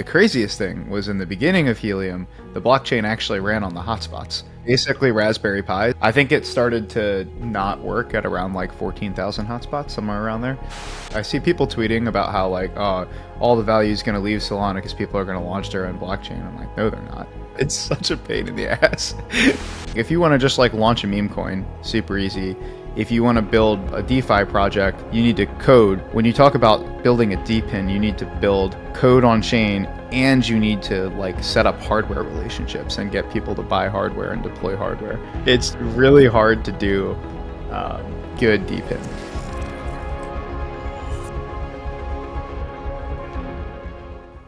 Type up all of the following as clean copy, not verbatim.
the craziest thing was in the beginning of Helium, the blockchain actually ran on the hotspots. Basically Raspberry Pi. I think it started to not work at around like 14,000 hotspots, somewhere around there. I see people tweeting about how like, oh, all the value is going to leave Solana because people are going to launch their own blockchain. I'm like, no, they're not. It's such a pain in the ass. If you want to just like launch a meme coin, super easy. If you want to build a DeFi project, you need to code. When you talk about building a DePIN, you need to build code on chain, and you need to like set up hardware relationships and get people to buy hardware and deploy hardware. It's really hard to do good DePIN.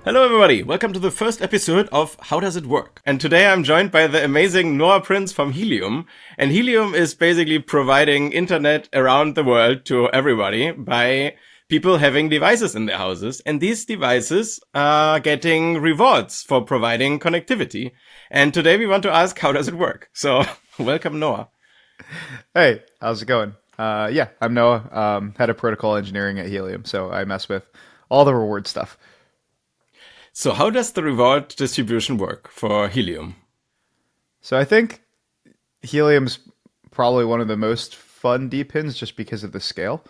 Hello everybody, welcome to the first episode of How Does It Work? And today I'm joined by the amazing Noah Prince from Helium. And Helium is basically providing internet around the world to everybody by people having devices in their houses. And these devices are getting rewards for providing connectivity. And today we want to ask, how does it work? So welcome, Noah. Hey, how's it going? Yeah, I'm Noah, head of protocol engineering at Helium. So I mess with all the reward stuff. So how does the reward distribution work for Helium? So I think Helium's probably one of the most fun DePINs just because of the scale.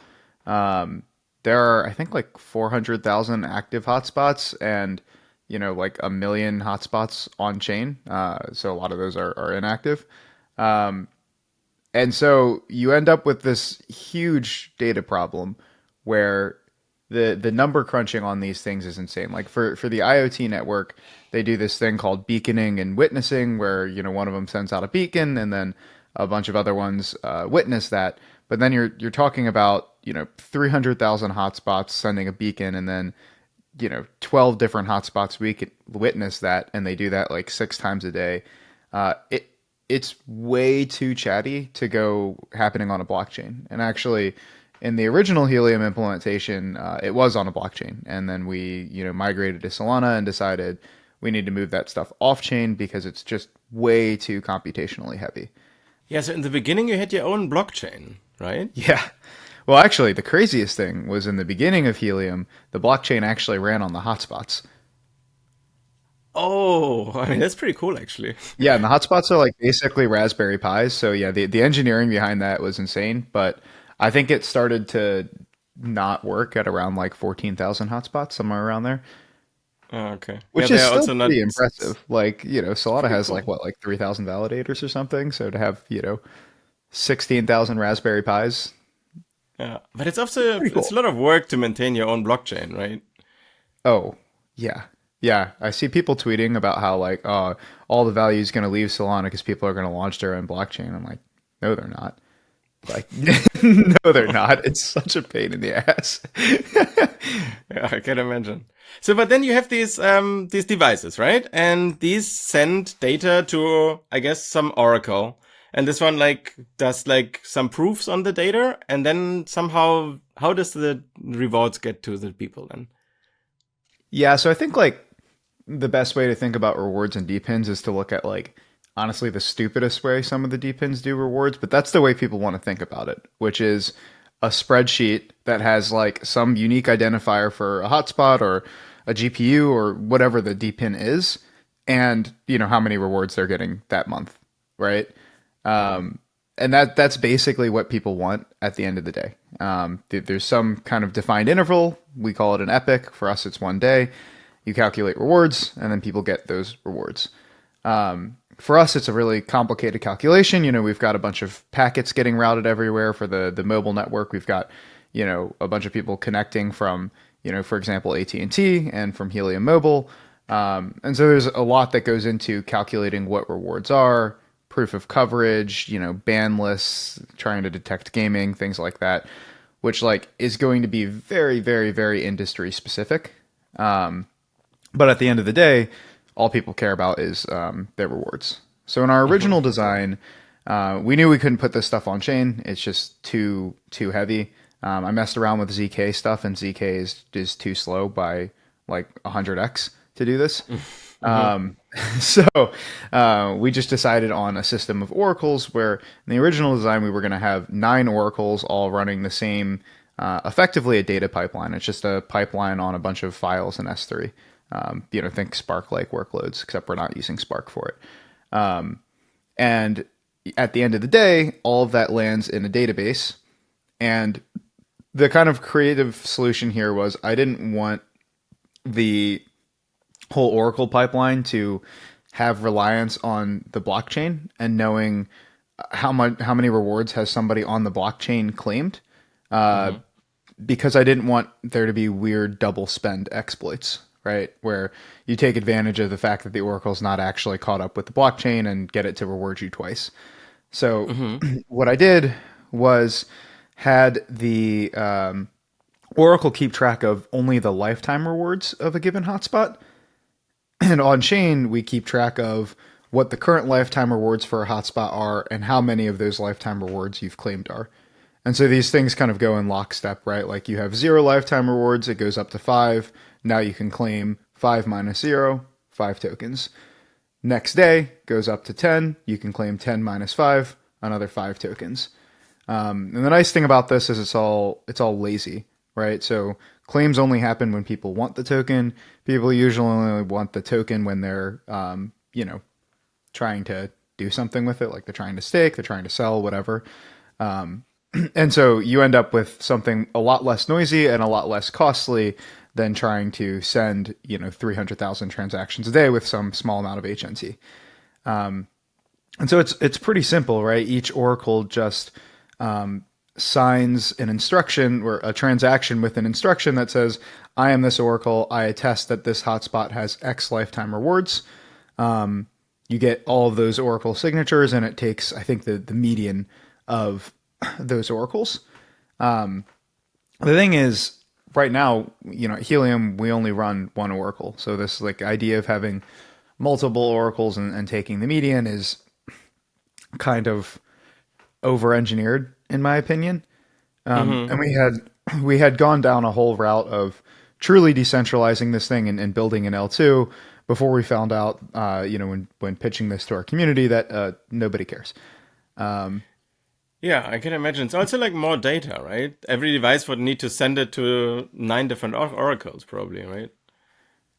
There are, I think, like 400,000 active hotspots and, like 1 million hotspots on chain. So a lot of those are inactive. And so you end up with this huge data problem where the number crunching on these things is insane. Like for the IoT network, they do this thing called beaconing and witnessing where, one of them sends out a beacon and then a bunch of other ones witness that. But then you're talking about, 300,000 hotspots sending a beacon and then, 12 different hotspots we could witness that. And they do that like 6 times a day. It's way too chatty to go happening on a blockchain. And actually, in the original Helium implementation, it was on a blockchain, and then we, migrated to Solana and decided we need to move that stuff off chain because it's just way too computationally heavy. Yeah, so in the beginning you had your own blockchain, right? Yeah. Well, actually, the craziest thing was in the beginning of Helium, the blockchain actually ran on the hotspots. Oh, I mean, that's pretty cool, actually. Yeah, and the hotspots are like basically Raspberry Pis. So yeah, the engineering behind that was insane, but I think it started to not work at around like 14,000 hotspots, somewhere around there. Oh, okay. Which Yeah, is they're still also not pretty impressive. Like, Solana has cool. like what, like 3,000 validators or something. So to have, 16,000 Raspberry Pis, Yeah, but it's also pretty cool. it's a lot of work to maintain your own blockchain, right? Oh, yeah. Yeah. I see people tweeting about how like, oh, all the value is going to leave Solana because people are going to launch their own blockchain. I'm like, no, they're not. Like, no, they're not. It's such a pain in the ass. Yeah, I can imagine. So, but then you have these devices, right? And these send data to, I guess, some oracle. And this one like does like some proofs on the data, and then somehow, how does the rewards get to the people then? Yeah. So I think like the best way to think about rewards and DePINs is to look at like honestly the stupidest way some of the DePINs do rewards, but that's the way people want to think about it, which is a spreadsheet that has like some unique identifier for a hotspot or a GPU or whatever the DePIN is, and how many rewards they're getting that month, right? And that's basically what people want at the end of the day. There's some kind of defined interval. We call it an epoch. For us, it's 1 day. You calculate rewards, and then people get those rewards. For us, it's a really complicated calculation. We've got a bunch of packets getting routed everywhere for the mobile network. We've got, a bunch of people connecting from, for example, AT&T and from Helium Mobile. And so there's a lot that goes into calculating what rewards are, proof of coverage, ban lists, trying to detect gaming, things like that, which like is going to be very, very, very industry specific. But at the end of the day, all people care about is their rewards. So in our original design, we knew we couldn't put this stuff on chain. It's just too heavy. I messed around with ZK stuff, and ZK is too slow by like 100x to do this. So we just decided on a system of oracles where in the original design we were going to have 9 oracles all running the same, effectively a data pipeline. It's just a pipeline on a bunch of files in S3. Think Spark-like workloads, except we're not using Spark for it. And at the end of the day, all of that lands in a database. And the kind of creative solution here was I didn't want the whole Oracle pipeline to have reliance on the blockchain and knowing how many rewards has somebody on the blockchain claimed, because I didn't want there to be weird double spend exploits, right? Where you take advantage of the fact that the Oracle's not actually caught up with the blockchain and get it to reward you twice. So what I did was had the Oracle keep track of only the lifetime rewards of a given hotspot. And on chain, we keep track of what the current lifetime rewards for a hotspot are and how many of those lifetime rewards you've claimed are. And so these things kind of go in lockstep, right? Like you have 0 lifetime rewards, it goes up to 5. Now you can claim 5 minus 0, 5 tokens. Next day goes up to 10. You can claim 10 minus 5, another 5 tokens. And the nice thing about this is it's all lazy, right? So claims only happen when people want the token. People usually only want the token when they're, trying to do something with it, like they're trying to stake, they're trying to sell, whatever. And so you end up with something a lot less noisy and a lot less costly than trying to send, 300,000 transactions a day with some small amount of HNT. And so it's pretty simple, right? Each Oracle just signs an instruction or a transaction with an instruction that says, I am this Oracle. I attest that this hotspot has X lifetime rewards. You get all of those Oracle signatures, and it takes, I think, the median of those Oracles. The thing is, right now, at Helium, we only run one Oracle. So this idea of having multiple Oracles and taking the median is kind of over-engineered, in my opinion. And we had gone down a whole route of truly decentralizing this thing and building an L2 before we found out, when pitching this to our community that nobody cares. Yeah, I can imagine. It's also more data, right? Every device would need to send it to 9 different oracles, probably, right?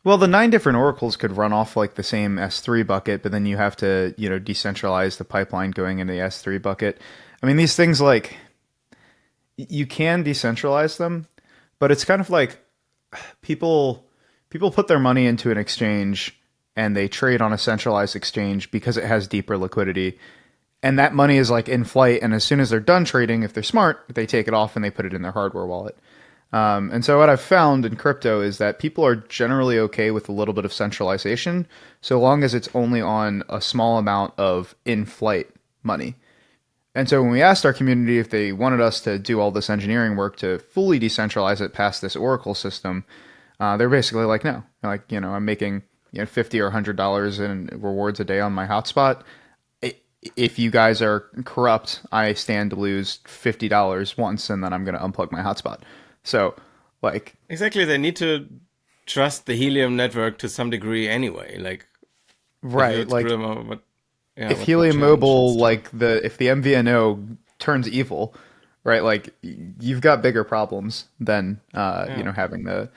Well, the 9 different oracles could run off the same S3 bucket, but then you have to, decentralize the pipeline going into the S3 bucket. I mean, these things you can decentralize them, but it's kind of people put their money into an exchange and they trade on a centralized exchange because it has deeper liquidity. And that money is in flight. And as soon as they're done trading, if they're smart, they take it off and they put it in their hardware wallet. And so what I've found in crypto is that people are generally okay with a little bit of centralization, so long as it's only on a small amount of in-flight money. And so when we asked our community if they wanted us to do all this engineering work to fully decentralize it past this Oracle system, they're basically no. I'm making $50 or $100 in rewards a day on my hotspot. If you guys are corrupt, I stand to lose $50 once, and then I'm going to unplug my hotspot. So, exactly, they need to trust the Helium network to some degree anyway. Right, if Helium Mobile, if the MVNO turns evil, right, you've got bigger problems than having the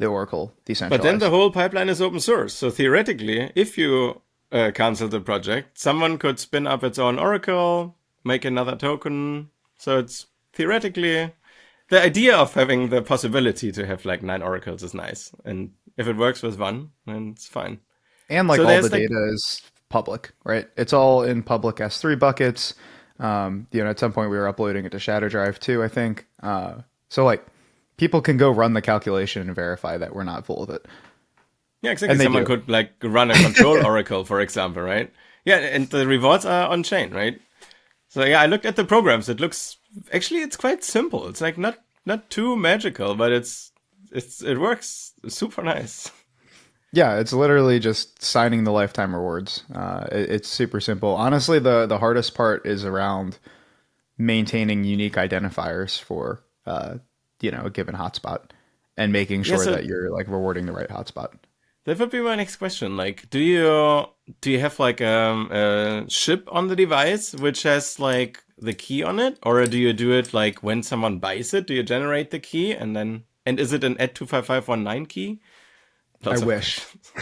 Oracle decentralized. But then the whole pipeline is open source, so theoretically, if you cancel the project, someone could spin up its own Oracle, make another token. So it's theoretically, the idea of having the possibility to have 9 oracles is nice. And if it works with one, then it's fine. And so all the data is public, right? It's all in public S3 buckets. At some point we were uploading it to Shadow Drive too, I think. So people can go run the calculation and verify that we're not full of it. Yeah, exactly. Someone could run a control oracle, for example, right? Yeah, and the rewards are on chain, right? So yeah, I looked at the programs. It looks it's quite simple. It's not too magical, but it works super nice. Yeah, it's literally just signing the lifetime rewards. It's super simple. Honestly, the hardest part is around maintaining unique identifiers for a given hotspot and making sure that you're rewarding the right hotspot. That would be my next question. Do you have a chip on the device which has the key on it, or do you do it when someone buys it? Do you generate the key and is it an @25519 key? I Lots of wish. questions.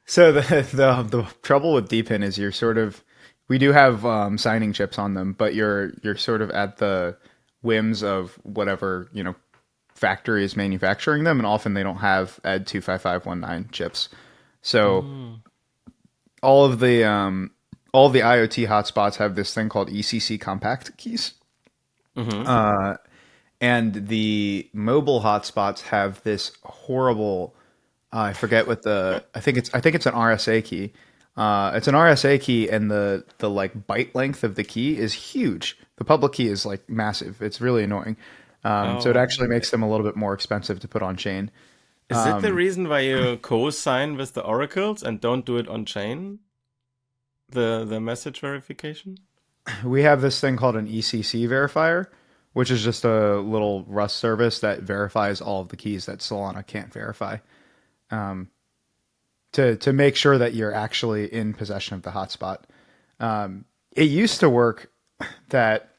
So the trouble with DePIN is you're sort of we do have signing chips on them, but you're sort of at the whims of whatever factory is manufacturing them, and often they don't have ED 25519 chips. So Mm. all of the all of the IoT hotspots have this thing called ECC compact keys, Mm-hmm. and the mobile hotspots have this horrible I forget what the I think it's an RSA key. It's an RSA key, and the like byte length of the key is huge. The public key is like massive. It's really annoying. So it Oh, actually makes them a little bit more expensive to put on chain. is it the reason why you co-sign with the oracles and don't do it on chain? The message verification? We have this thing called an ECC verifier, which is just a little Rust service that verifies all of the keys that Solana can't verify. To make sure that you're actually in possession of the hotspot. It used to work that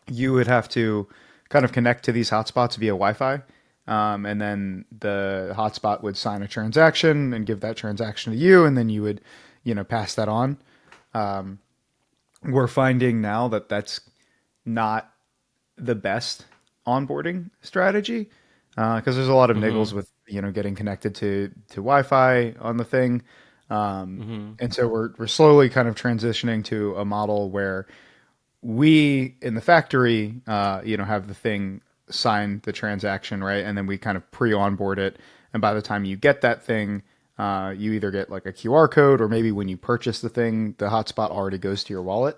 you would have to kind of connect to these hotspots via Wi-Fi, and then the hotspot would sign a transaction and give that transaction to you, and then you would, pass that on. We're finding now that that's not the best onboarding strategy because there's a lot of Mm-hmm. niggles with getting connected to Wi-Fi on the thing, Mm-hmm. and so we're slowly kind of transitioning to a model where we in the factory have the thing sign the transaction, right, and then we kind of pre-onboard it, and by the time you get that thing, you either get like a QR code, or maybe when you purchase the thing the hotspot already goes to your wallet,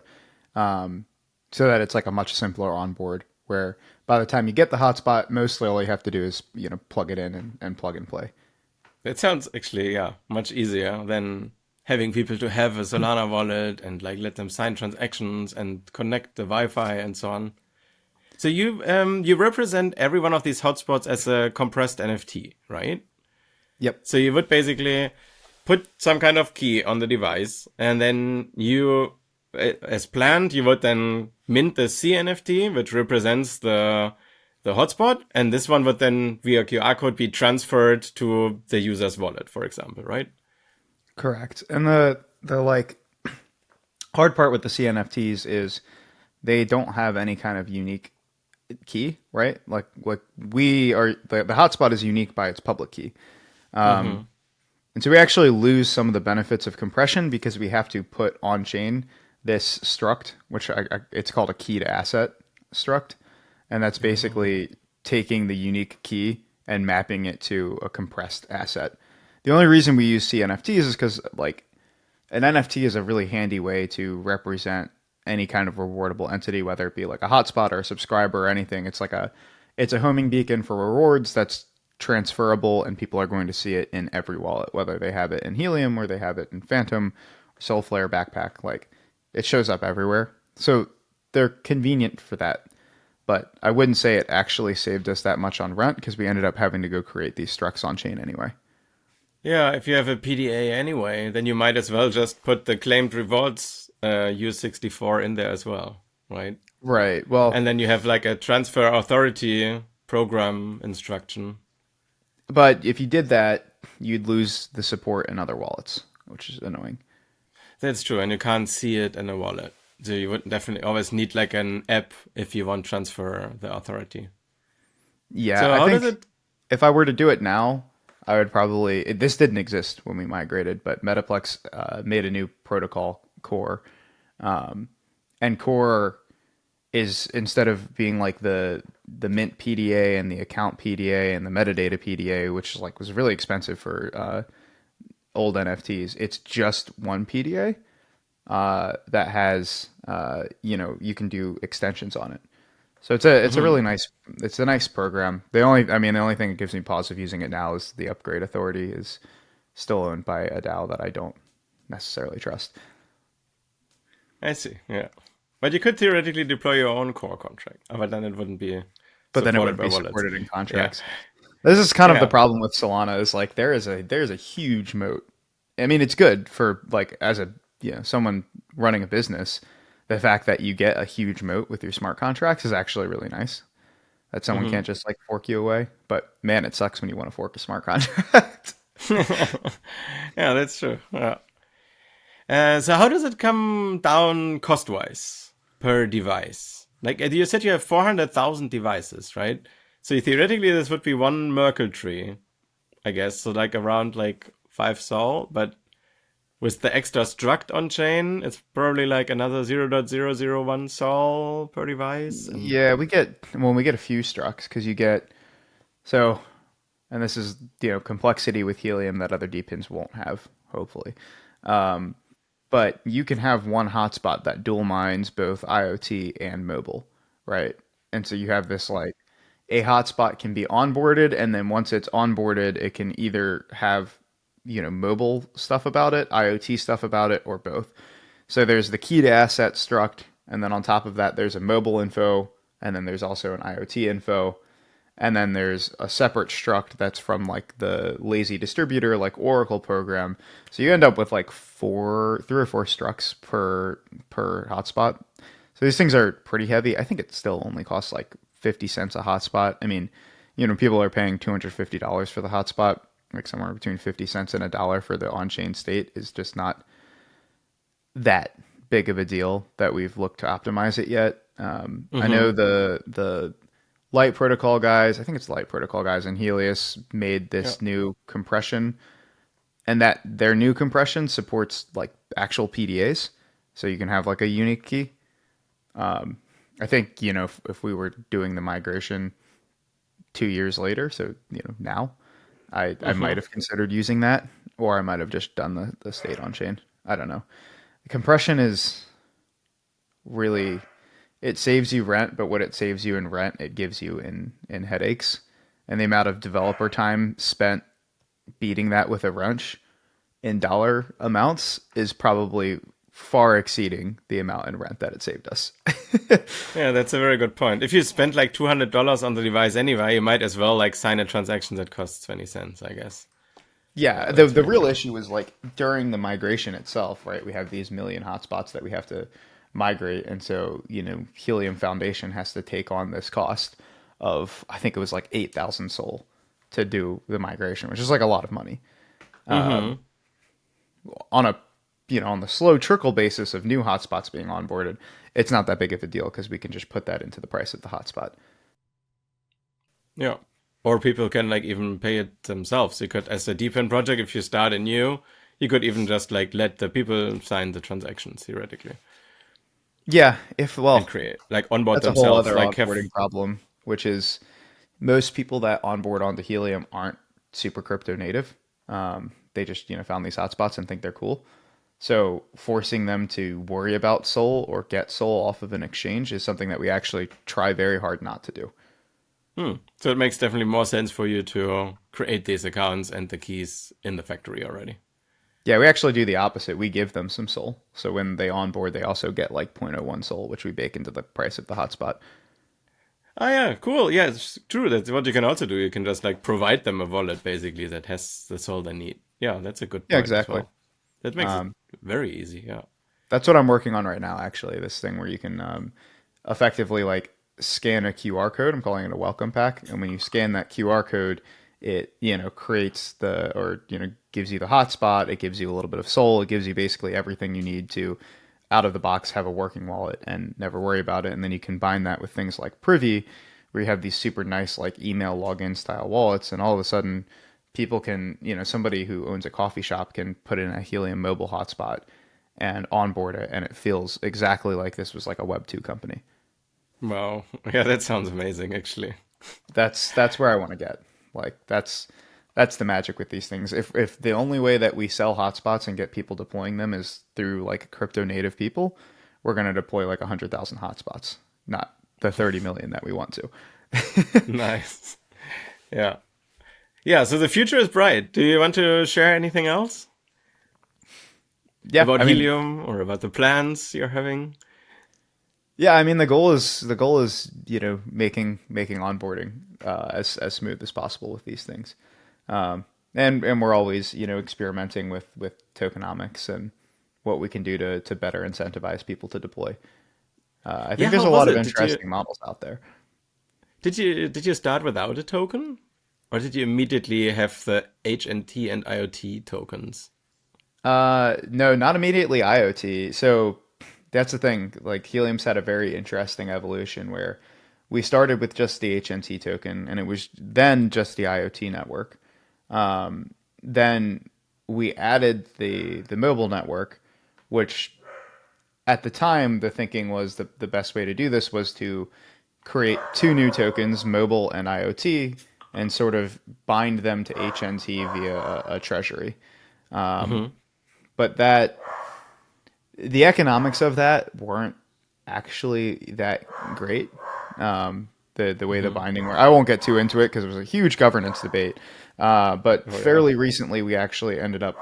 so that it's like a much simpler onboard where by the time you get the hotspot, mostly all you have to do is plug it in and plug and play. That sounds actually, yeah, much easier than having people to have a Solana wallet and like let them sign transactions and connect the Wi-Fi and so on. So you represent every one of these hotspots as a compressed NFT, right? Yep. So you would basically put some kind of key on the device, and then you, as planned, you would then mint the CNFT, which represents the hotspot, and this one would then via QR code be transferred to the user's wallet, for example, right? Correct. And the like hard part with the CNFTs is they don't have any kind of unique key, right? Like we are the hotspot is unique by its public key. Mm-hmm. And so we actually lose some of the benefits of compression because we have to put on chain this struct, which it's called a key to asset struct. And that's Oh. basically taking the unique key and mapping it to a compressed asset. The only reason we use CNFTs is because like an NFT is a really handy way to represent any kind of rewardable entity, whether it be like a hotspot or a subscriber or anything. It's a homing beacon for rewards that's transferable, and people are going to see it in every wallet, whether they have it in Helium or they have it in Phantom or Soulflare backpack. Like it shows up everywhere. So they're convenient for that. But I wouldn't say it actually saved us that much on rent because we ended up having to go create these structs on chain anyway. Yeah, if you have a PDA anyway, then you might as well just put the claimed rewards U64 in there as well, right? Right. Well, And then you have like a transfer authority program instruction. but if you did that, you'd lose the support in other wallets, which is annoying. That's true, and you can't see it in a wallet. So you would definitely always need like an app if you want to transfer the authority. Yeah, So I how does think it? if I were to do it now, I would probably. This didn't exist when we migrated, but Metaplex made a new protocol, Core, and Core is instead of being like the mint PDA and the account PDA and the metadata PDA, which like was really expensive for old NFTs, it's just one PDA that has you can do extensions on it. So it's a Mhm. really nice it's a nice program. The only thing that gives me pause of using it now is the upgrade authority is still owned by a DAO that I don't necessarily trust. I see. Yeah, but you could theoretically deploy your own core contract, but then it wouldn't be But then it supported wouldn't by be wallets. supported in Yeah, contracts. This is kind of the yeah. problem with Solana is like there's a huge moat. I mean, it's good for like as a someone running a business. The fact that you get a huge moat with your smart contracts is actually really nice. that someone Hmm. can't just like fork you away. But man, it sucks when you want to fork a smart contract. Yeah, that's true. Yeah. So how does it come down cost-wise per device? Like you said, you have 400,000 devices, right? So theoretically, this would be one Merkle tree, I guess. So like around like 5 Sol, but with the extra struct on chain, it's probably like another 0.001 Sol per device. And Yeah, we get a few structs because you get so, and this is complexity with Helium that other DPINs won't have, hopefully. Um, but you can have one hotspot that dual mines both IoT and mobile, right? And so you have this like a hotspot can be onboarded, and then once it's onboarded, it can either have mobile stuff about it, IoT stuff about it, or both. So there's the key to asset struct, and then on top of that, there's a mobile info, and then there's also an IoT info, and then there's a separate struct that's from like the lazy distributor, like Oracle program. So you end up with like 3 or 4 structs per hotspot. So these things are pretty heavy. I think it still only costs like 50 cents a hotspot. I mean, people are paying $250 for the hotspot, like somewhere between 50 cents and $1 for the on-chain state is just not that big of a deal that we've looked to optimize it yet. I hmm know the Light Protocol guys, I think it's Light Protocol guys and Helios made yeah. this new compression, and that their new compression supports like actual PDAs, so you can have like a unique key. I think if we were doing the migration 2 years later, so now, I hmm might have considered using that, or I might have just done the state on chain. I don't know. The compression is really it saves you rent, but what it saves you in rent, it gives you in headaches. And the amount of developer time spent beating that with a wrench in dollar amounts is probably far exceeding the amount in rent that it saved us. Yeah, that's a very good point. If you spend like $200 on the device anyway, you might as well like sign a transaction that costs 20 cents, I guess. Yeah, the That's the really real good. issue is like during the migration itself, right? We have these million hotspots that we have to migrate, and so Helium Foundation has to take on this cost of I think it was like 8,000 Sol to do the migration, which is like a lot of money Hmm. on a on the slow trickle basis of new hotspots being onboarded. It's not that big of a deal because we can just put that into the price of the hotspot. Yeah. Or people can like even pay it themselves. You could, as a DePIN project, if you start a new, you could even just like let the people sign the transactions theoretically Yeah, if and well, create like onboard that's a whole themselves. other Like have onboarding problem, which is most people that onboard onto Helium aren't super crypto native. They just found these hotspots and think they're cool. So forcing them to worry about Sol or get Sol off of an exchange is something that we actually try very hard not to do. so it makes definitely more sense for you to create these accounts and the keys in the factory already. Yeah, we actually do the opposite. We give them some Sol. So when they onboard, they also get like zero point zero 0.01 Sol, which we bake into the price of the hotspot. Oh yeah, cool. Yeah, it's true. That's what you can also do. You can just like provide them a wallet basically that has the soul they need. Yeah, that's a good Yeah, point as exactly. well. That makes it Um, very easy. Yeah. that's what I'm working on right now, actually. This thing where you can effectively like scan a QR code. I'm calling it a welcome pack. And when you scan that QR code, it creates the or gives you the hotspot. It gives you a little bit of Sol. It gives you basically everything you need to out of the box have a working wallet and never worry about it. And then you combine that with things like Privy, where you have these super nice like email login style wallets, and all of a sudden people can somebody who owns a coffee shop can put in a Helium mobile hotspot and onboard it, and it feels exactly like this was like a Web 2 company. Wow. Yeah, that sounds amazing actually. That's where I want to get. Like that's the magic with these things. If the only way that we sell hotspots and get people deploying them is through like crypto native people, we're gonna deploy like 100,000 hotspots, not the 30 million that we want to. Nice. Yeah. Yeah, so the future is bright. Do you want to share anything else Yeah, about I mean, Helium or about the plans you're having? yeah, I mean the goal is making onboarding as smooth as possible with these things. And we're always experimenting with tokenomics and what we can do to better incentivize people to deploy. I Yeah, think there's how a was lot of it? Did you interesting models out there. Did you start without a token, or did you immediately have the HNT and IoT tokens? No, not immediately IoT. So that's the thing. Like Helium's had a very interesting evolution where we started with just the HNT token, and it was then just the IoT network. Then we added the mobile network, which at the time the thinking was the best way to do this was to create two new tokens, mobile and IoT, and sort of bind them to HNT via a treasury. Hmm. But that the economics of that weren't actually that great. The way the Hmm. binding worked. I won't get too into it because it was a huge governance debate. But Oh yeah. fairly recently, we actually ended up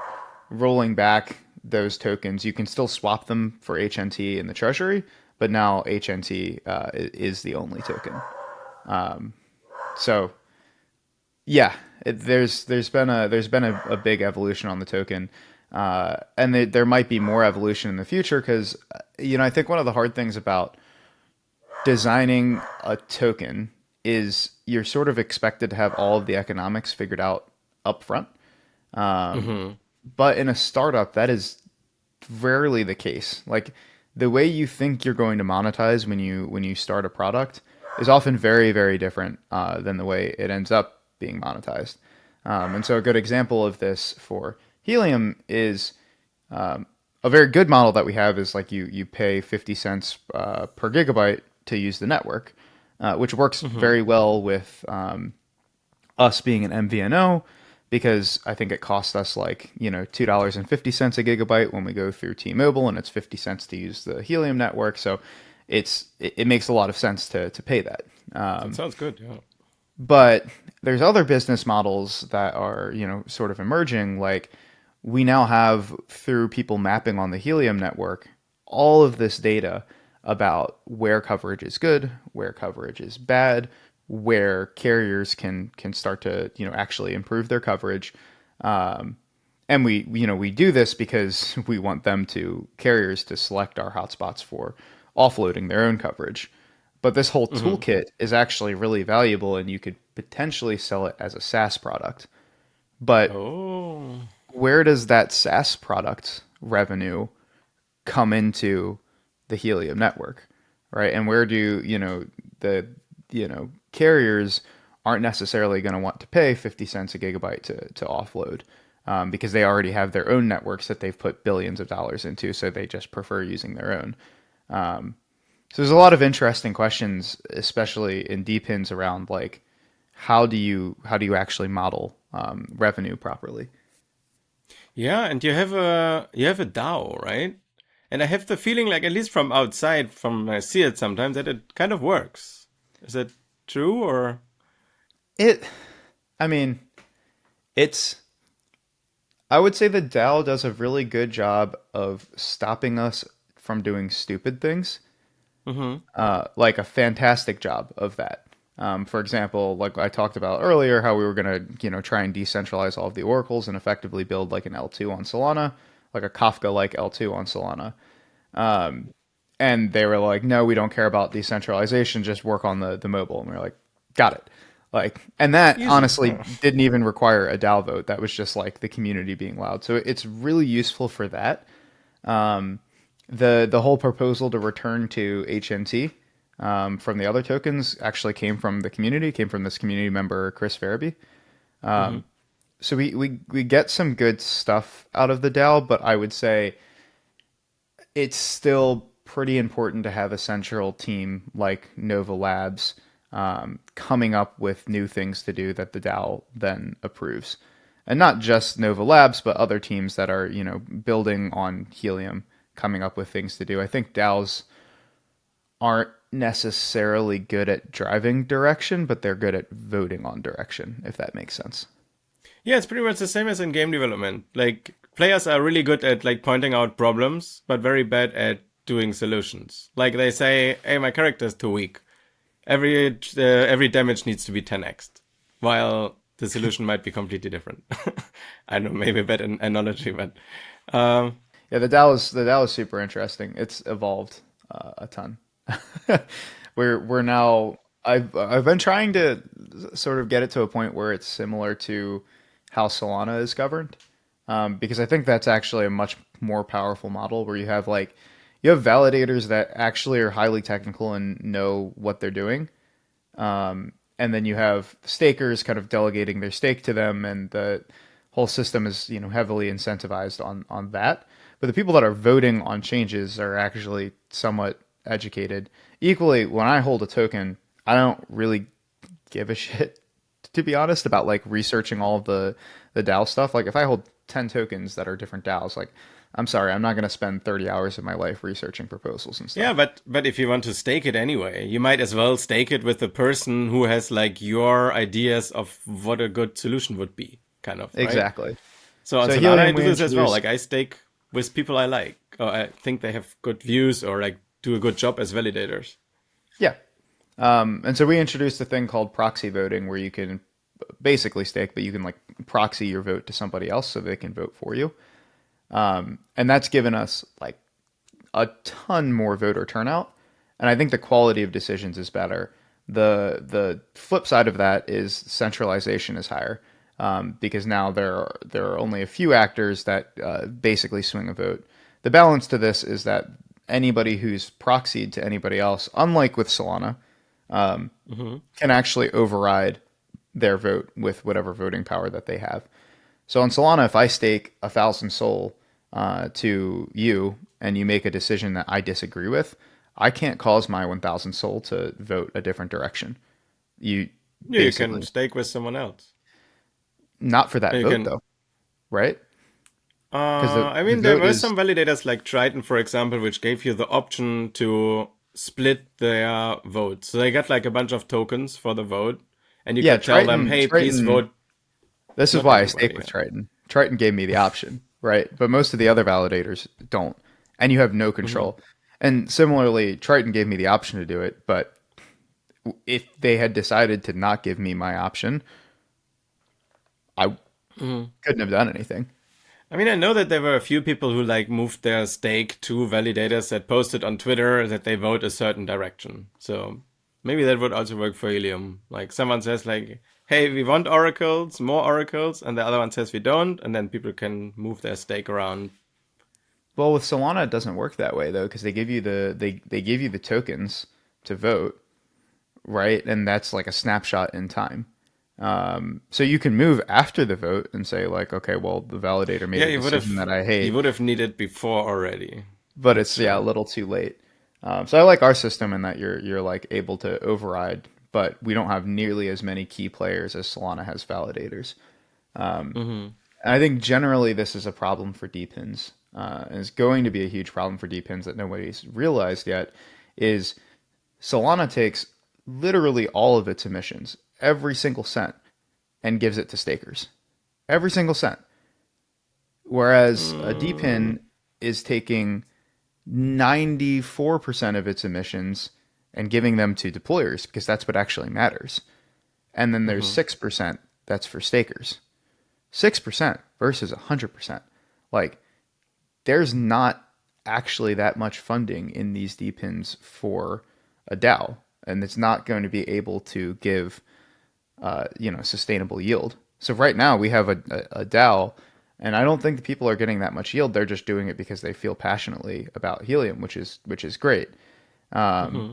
rolling back those tokens. You can still swap them for HNT in the treasury, but now HNT is the only token. So yeah, there's been a big evolution on the token, and there might be more evolution in the future because I think one of the hard things about designing a token is you're sort of expected to have all of the economics figured out up front. Hmm. But in a startup, that is rarely the case. Like the way you think you're going to monetize when you start a product is often very very different than the way it ends up being monetized. And so a good example of this for Helium is a very good model that we have is like you pay 50 cents per gigabyte to use the network, which works Hmm. very well with us being an MVNO because I think it costs us like $2.50 a gigabyte when we go through T-Mobile, and it's 50 cents to use the Helium network. So it makes a lot of sense to pay that. That sounds good. Yeah. But there's other business models that are sort of emerging. Like we now have through people mapping on the Helium network all of this data about where coverage is good, where coverage is bad, where carriers can start to actually improve their coverage. And we do this because we want them to carriers to select our hotspots for offloading their own coverage. But this whole Hmm. toolkit is actually really valuable, and you could potentially sell it as a SaaS product. But Oh. where does that SaaS product revenue come into the Helium network, right? And where do the carriers aren't necessarily going to want to pay 50 cents a gigabyte to offload because they already have their own networks that they've put billions of dollars into, so they just prefer using their own. So there's a lot of interesting questions, especially in DePINs around like how do you actually model revenue properly? Yeah, and you have a DAO, right? And I have the feeling, like at least from outside, from I see it sometimes, that it kind of works. Is that true or? It, I mean, it's I would say the DAO does a really good job of stopping us from doing stupid things. Hmm. Like a fantastic job of that. For example, like I talked about earlier, how we were gonna, try and decentralize all of the oracles and effectively build like an L2 on Solana, like a Kafka-like L2 on Solana. And they were like, no, we don't care about decentralization, just work on the mobile. And we are like, got it. Like, and that Easy. honestly didn't even require a DAO vote. That was just like the community being loud. So it's really useful for that. The whole proposal to return to HNT from the other tokens actually came from the community, came from this community member Chris Farabee. Hmm. So we get some good stuff out of the DAO, but I would say it's still pretty important to have a central team like Nova Labs coming up with new things to do that the DAO then approves. And not just Nova Labs, but other teams that are, building on Helium, coming up with things to do. I think DAOs aren't necessarily good at driving direction, but they're good at voting on direction, if that makes sense. Yeah, it's pretty much the same as in game development. Like players are really good at like pointing out problems, but very bad at doing solutions. Like they say, "Hey, my character is too weak. Every damage needs to be 10x," while the solution might be completely different. I don't know, maybe a bad analogy, but um, Yeah, the DAO is super interesting. It's evolved a ton. We're now I've been trying to sort of get it to a point where it's similar to how Solana is governed, because I think that's actually a much more powerful model where you have validators that actually are highly technical and know what they're doing, and then you have stakers kind of delegating their stake to them, and the whole system is heavily incentivized on that. But the people that are voting on changes are actually somewhat educated. Equally, when I hold a token, I don't really give a shit, to be honest, about like researching all of the DAO stuff. Like if I hold 10 tokens that are different DAOs, like I'm sorry, I'm not going to spend 30 hours of my life researching proposals and Yeah, stuff. but if you want to stake it anyway, you might as well stake it with the person who has like your ideas of what a good solution would be, kind of, right? Exactly. So on So Solana, I Helium do we this as well. introduced. Like I stake with people I like, or I think they have good views, or like do a good job as validators. Yeah. And so we introduced a thing called proxy voting where you can basically stake, but you can like proxy your vote to somebody else so they can vote for you. And that's given us like a ton more voter turnout. And I think the quality of decisions is better. The flip side of that is centralization is higher, because now there are only a few actors that basically swing a vote. The balance to this is that anybody who's proxied to anybody else, unlike with Solana, Hmm. can actually override their vote with whatever voting power that they have. So on Solana, if I stake 1,000 Sol to you and you make a decision that I disagree with, I can't cause my 1,000 Sol to vote a different direction. You Yeah, you can basically stake with someone else. not for that You vote can. though, right? Because the I the mean, there vote were is some validators like Triton, for example, which gave you the option to split their vote. So they got like a bunch of tokens for the vote, and you yeah could tell them, Triton "Hey, please Triton. vote This is not why I stake everybody." with Yeah. Triton. Triton gave me the option, right? But most of the other validators don't, and you have no Hmm. control. And similarly, Triton gave me the option to do it, but if they had decided to not give me my option, I Hmm. couldn't have done anything. I mean, I know that there were a few people who like moved their stake to validators that posted on Twitter that they vote a certain direction. So maybe that would also work for Helium. Like someone says like, "Hey, we want oracles, more oracles," and the other one says we don't, and then people can move their stake around. Well, with Solana, it doesn't work that way though, because they give you the tokens to vote, right? And that's like a snapshot in time. So you can move after the vote and say like, okay, well, the validator made Yeah, a decision that I you hate, would have needed before already. but That's it's yeah a true. little too late. So I like our system in that you're like able to override, but we don't have nearly as many key players as Solana has validators. Hmm. And I think generally this is a problem for DePINs, and it's going to be a huge problem for DePINs that nobody's realized yet. Is Solana takes literally all of its emissions, every single cent, and gives it to stakers, every single cent. Whereas a Mm, DePIN is taking 94% of its emissions and giving them to deployers because that's what actually matters. And then there's hmm. 6% that's for stakers. 6% versus 100%. Like, there's not actually that much funding in these DPINs for a DAO, and it's not going to be able to give sustainable yield. So right now we have a DAO, and I don't think the people are getting that much yield. They're just doing it because they feel passionately about Helium, which is great. Hmm.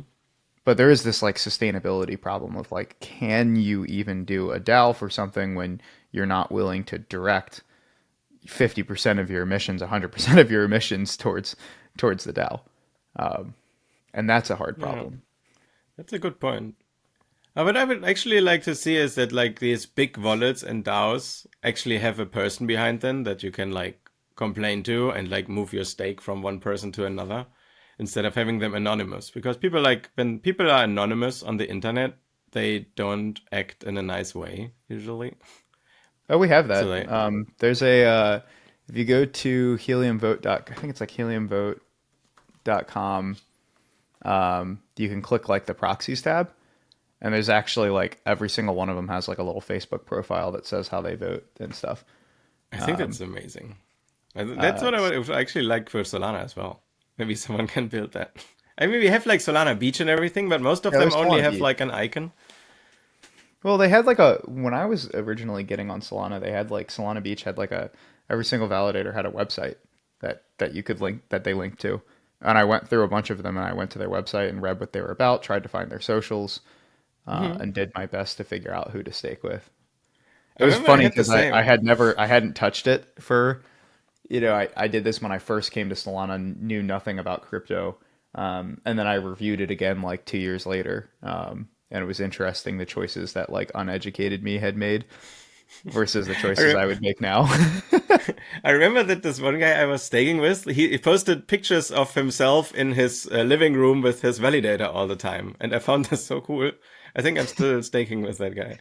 But there is this like sustainability problem of like, can you even do a DAO for something when you're not willing to direct 50% of your emissions, 100% of your emissions towards the DAO? And that's a hard Yeah, problem. that's a good point. What I would actually like to see is that like these big wallets and DAOs actually have a person behind them that you can like complain to and like move your stake from one person to another instead of having them anonymous. Because people like when people are anonymous on the internet, they don't act in a nice way usually. Oh, we have So that. they There's a if you go to heliumvote. I think it's like heliumvote.com. You can click like the proxies tab, and there's actually like every single one of them has like a little Facebook profile that says how they vote and stuff. I think Um, that's amazing. And that's uh, what I would actually like for Solana as well. Maybe someone can build that. I mean, we have like Solana Beach and everything, but most of Yeah, them there's only Solana have Beach. like an icon. Well, they had like a when I was originally getting on Solana, they had like Solana Beach had like a every single validator had a website that you could link that they linked to. And I went through a bunch of them and I went to their website and read what they were about, tried to find their socials, Hmm. and did my best to figure out who to stake with. It I was remember I funny had the because I same. had never I hadn't touched it for I did this when I first came to Solana, knew nothing about crypto, and then I reviewed it again like 2 years later, and it was interesting the choices that like uneducated me had made versus the I, choices re- I would make now. I remember that this one guy I was staking with, he posted pictures of himself in his living room with his validator all the time, and I found this so cool. I think I'm still staking with that guy.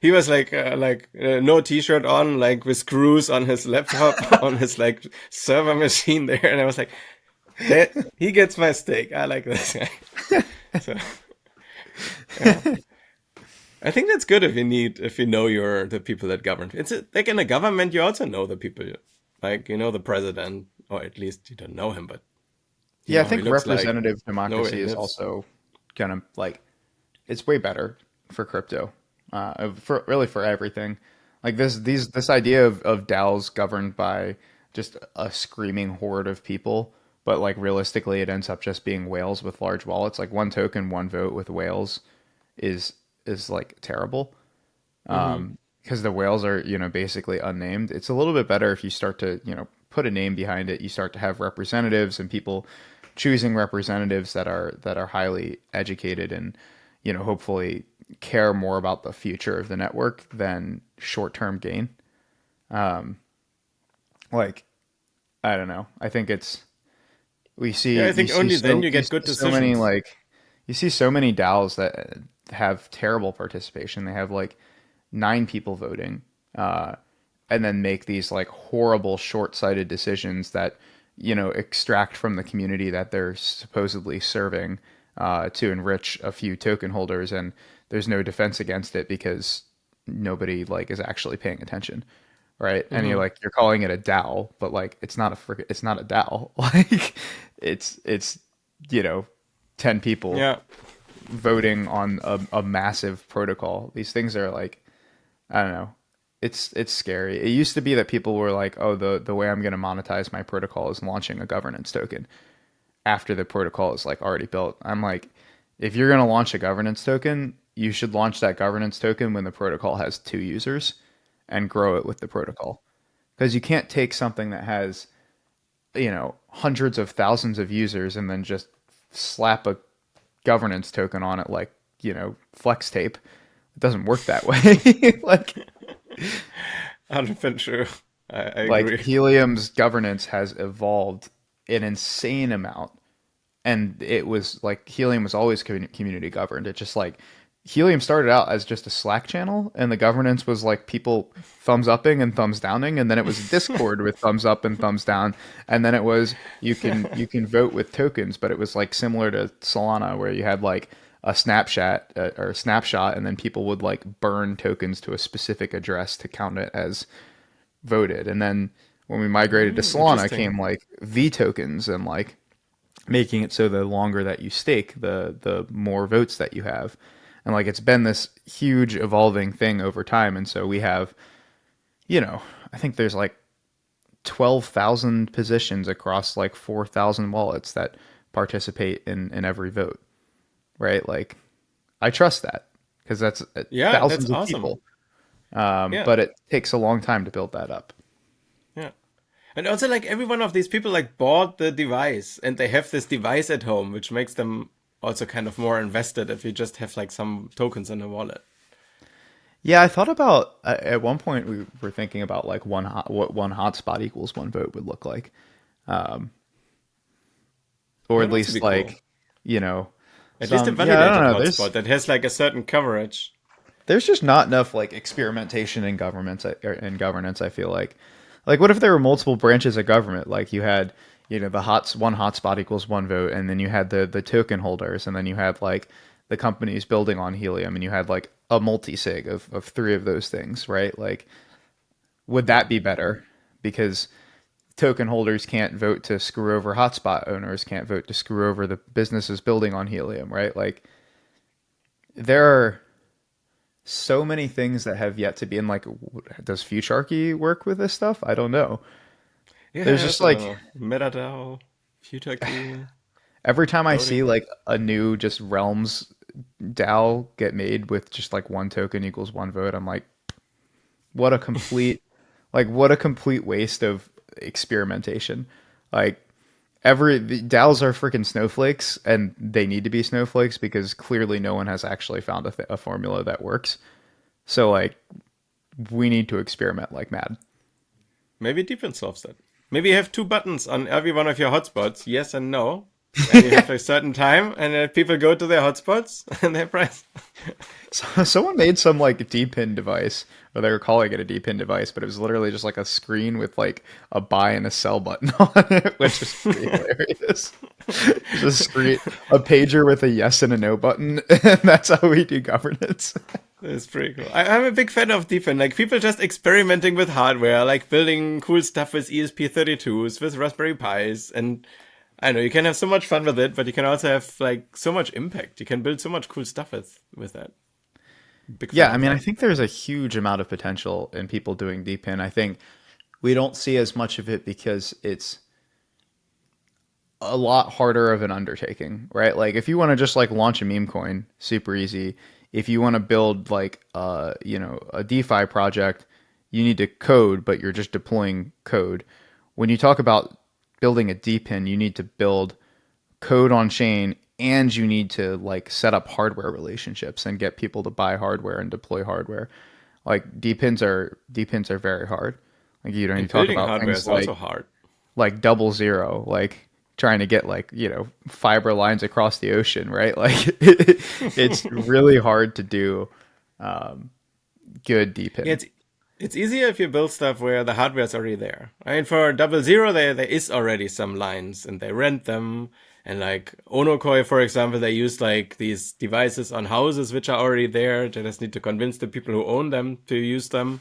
He was like no t-shirt on, like with screws on his laptop on his like server machine there, and I was like, that he gets my stake. I like this guy. So yeah. I think that's good if you know your the people that govern. Like in a government, you also know the people, like you know the president, or at least you don't know him, but you Yeah, I know how he think looks like, representative know where he democracy is lives. also kind of like it's way better for crypto, for really for everything. Like this idea of DAOs governed by just a screaming horde of people, but like realistically, it ends up just being whales with large wallets. Like one token, one vote with whales is is like terrible Hmm. because the whales are basically unnamed. It's a little bit better if you start to put a name behind it. You start to have representatives and people choosing representatives that are highly educated and hopefully care more about the future of the network than short-term gain. Like I don't know. I think it's we Yeah, see I think only then you you get see good so many decisions. DAOs that have terrible participation. They have like 9 people voting, uh, and then make these like horrible short-sighted decisions that extract from the community that they're supposedly serving to enrich a few token holders, and there's no defense against it because nobody like is actually paying attention, right? And Hmm. you're calling it a DAO, but like it's not a DAO. Like it's you know 10 people Yeah, voting on a massive protocol. These things are like I don't know. It's scary. It used to be that people were like, "Oh, the way I'm going to monetize my protocol is launching a governance token after the protocol is like already built." I'm like, if you're going to launch a governance token, you should launch that governance token when the protocol has 2 users and grow it with the protocol. Because you can't take something that has, hundreds of thousands of users and then just slap a governance token on it like, flex tape. It doesn't work that way. I've been true. I Like agree. Helium's governance has evolved an insane amount. And it was like Helium was always community governed. It just like Helium started out as just a Slack channel, and the governance was like people thumbs upping and thumbs downing, and then it was Discord with thumbs up and thumbs down, and then it was you can vote with tokens, but it was like similar to Solana where you had like a snapshot, and then people would like burn tokens to a specific address to count it as voted, and then when we migrated to Solana Interesting. came like V tokens and like making it so the longer that you stake, the more votes that you have. And like it's been this huge evolving thing over time. And so we have, you know, I think there's like 12,000 positions across like 4,000 wallets that participate in every vote, right? Like I trust that because that's Yeah, that's thousands of awesome. people. Yeah, But it takes a long time to build that up. yeah. And also, like every one of these people, like bought the device, and they have this device at home, which makes them also kind of more invested if you just have like some tokens in a wallet. Yeah, I thought about at one point we were thinking about like what one hotspot equals one vote would look like. Um, or That at would also be least cool. like you know At least a I don't validated know. hotspot that has like a certain coverage. There's just not enough like experimentation in governments or in governance. I feel like what if there were multiple branches of government? Like you had the one hotspot equals one vote, and then you had the token holders, and then you had like the companies building on Helium, and you had like a multi-sig of three of those things, right? Like would that be better? Because token holders can't vote to screw over hotspot owners, can't vote to screw over the businesses building on Helium, right? Like there are so many things that have yet to be in like does futurarchy work with this stuff? I don't know. There's Yeah, just like so MetaDAO, future key, every time I see voting. like a new just realms DAO get made with just like one token equals one vote, I'm like, what a complete what a complete waste of experimentation. Like the DAOs are freaking snowflakes, and they need to be snowflakes because clearly no one has actually found a formula that works. So like we need to experiment like mad. Maybe DePIN solves that. Maybe you have two buttons on every one of your hotspots, yes and no, and you have a certain time, and then people go to their hotspots and they press. So, someone made some like DePIN device, or they were calling it a DePIN device, but it was literally just like a screen with like a buy and a sell button on it, which is pretty hilarious. Just a screen, a pager with a yes and a no button, and that's how we do governance. It's pretty cool. I'm a big fan of DePIN. Like people just experimenting with hardware, like building cool stuff with ESP32s, with Raspberry Pis, and I know you can have so much fun with it, but you can also have like so much impact. You can build so much cool stuff with that. Big fan Yeah, I of mean, I that. think there's a huge amount of potential in people doing DePIN. I think we don't see as much of it because it's a lot harder of an undertaking, right? Like if you want to just like launch a meme coin, super easy. If you want to build like a DeFi project, you need to code, but you're just deploying code. When you talk about building a DePIN, you need to build code on chain and you need to like set up hardware relationships and get people to buy hardware and deploy hardware. Like DePINs are very hard. Like you And talk building about hardware things is also hard. like double zero, like trying to get like, fiber lines across the ocean, right? Like it's really hard to do good Yeah, DePIN. it's easier if you build stuff where the hardware is already there. I mean, for double zero, there is already some lines, and they rent them. And like Onokoi, for example, they use like these devices on houses which are already there. They just need to convince the people who own them to use them.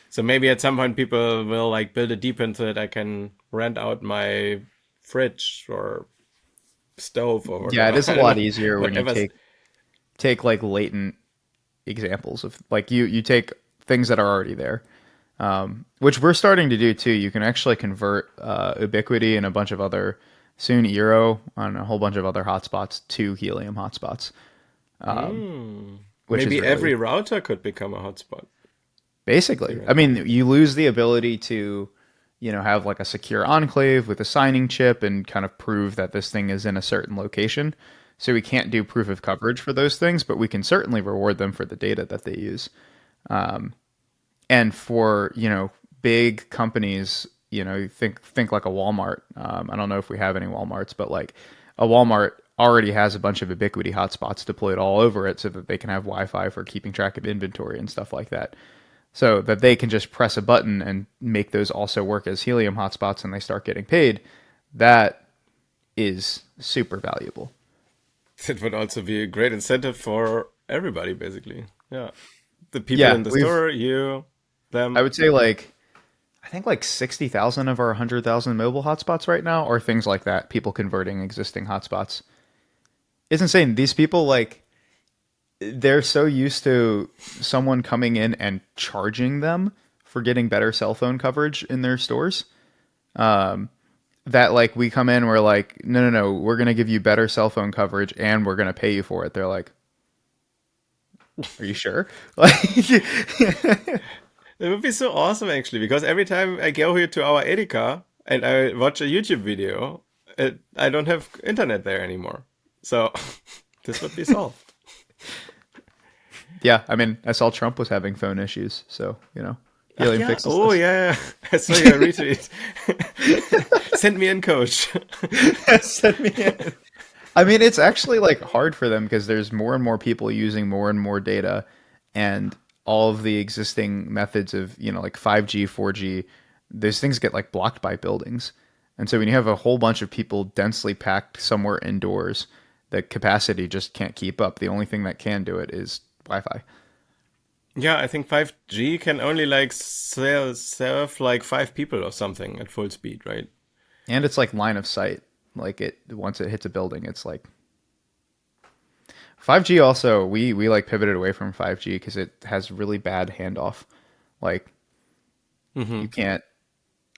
So maybe at some point people will like build a DePIN so that I can rent out my fridge or stove or Yeah, it whatever. is a I don't lot know. easier when you Whatever's. take like latent examples of like you take things that are already there, which we're starting to do too. You can actually convert Ubiquity and a bunch of other soon Eero on a whole bunch of other hotspots to Helium hotspots, which is Maybe really every router could become a hotspot basically. I theoretically. mean, you lose the ability to have like a secure enclave with a signing chip and kind of prove that this thing is in a certain location. So we can't do proof of coverage for those things, but we can certainly reward them for the data that they use. And for big companies, think like a Walmart. I don't know if we have any Walmarts, but like a Walmart already has a bunch of Ubiquity hotspots deployed all over it, so that they can have Wi-Fi for keeping track of inventory and stuff like that. So that they can just press a button and make those also work as Helium hotspots, and they start getting paid. That is super valuable. That would also be a great incentive for everybody, basically. Yeah. The people Yeah, in the we've store, you, I them. would say like I think like 60,000 of our 100,000 mobile hotspots right now are things like that, people converting existing hotspots. It's insane. These people like they're so used to someone coming in and charging them for getting better cell phone coverage in their stores. That like we come in, we're like, no, no, no, we're gonna give you better cell phone coverage and we're gonna pay you for it. They're like, are you sure? Like, It would be so awesome, actually, because every time I go here to our Edeka and I watch a YouTube video, I don't have internet there anymore. So this would be solved. yeah, I mean, I saw Trump was having phone issues, so Ah, Helium yeah. fixes Oh, this. yeah. I saw your retweet. Send me in, coach. Send me in. I mean, it's actually like hard for them because there's more and more people using more and more data, and all of the existing methods of like 5G, 4G, those things get like blocked by buildings, and so when you have a whole bunch of people densely packed somewhere indoors, the capacity just can't keep up. The only thing that can do it is Wi-Fi. Yeah, I think 5G can only like serve like 5 people or something at full speed, right? And it's like line of sight. Like it once it hits a building, it's like 5G. Also, we like pivoted away from 5G because it has really bad handoff. Like you Mm-hmm. can't.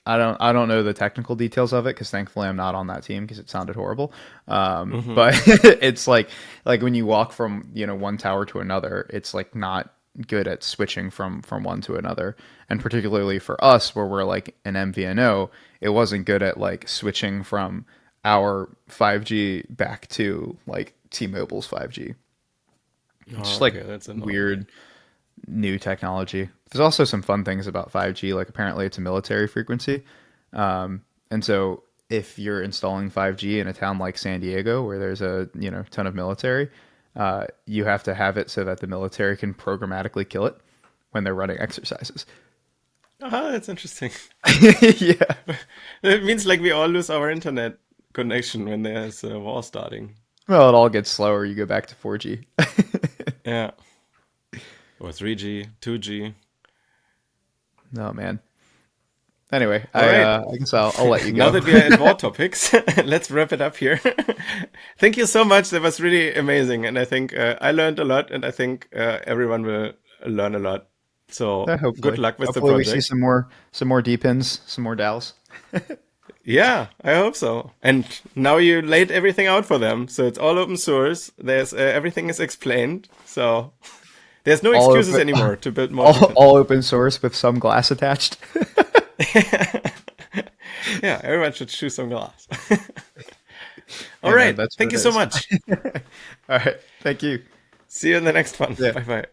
I don't know the technical details of it because thankfully I'm not on that team because it sounded horrible. Mm-hmm. But it's like when you walk from one tower to another, it's like not good at switching from one to another. And particularly for us, where we're like an MVNO, it wasn't good at like switching from our 5G back to like T-Mobile's 5G. It's Oh, just like okay, that's annoying. weird new technology. There's also some fun things about 5G. Like apparently it's a military frequency, and so if you're installing 5G in a town like San Diego, where there's a ton of military, you have to have it so that the military can programmatically kill it when they're running exercises. Ah, that's interesting. Yeah. It means like we all lose our internet connection when there's a war starting. Well, it all gets slower. You go back to 4G. Yeah. Or 3G, 2G. Oh man. Anyway, All right. I guess I'll let you Now go. that we are at war topics, let's wrap it up here. Thank you so much. That was really amazing. And I think I learned a lot, and I think everyone will learn a lot. So good Hopefully, luck with the hopefully we see project. some more DPINs, some more DAOs. Yeah, I hope so. And now you laid everything out for them. So it's all open source. There's everything is explained. So there's no All excuses open, anymore to build more all, DePIN. all open source with some glass attached. Yeah, everyone should choose some glass. All Hey man, right. that's what Thank it you so is. much. All right, thank you. See you in the next one. Yeah. Bye bye.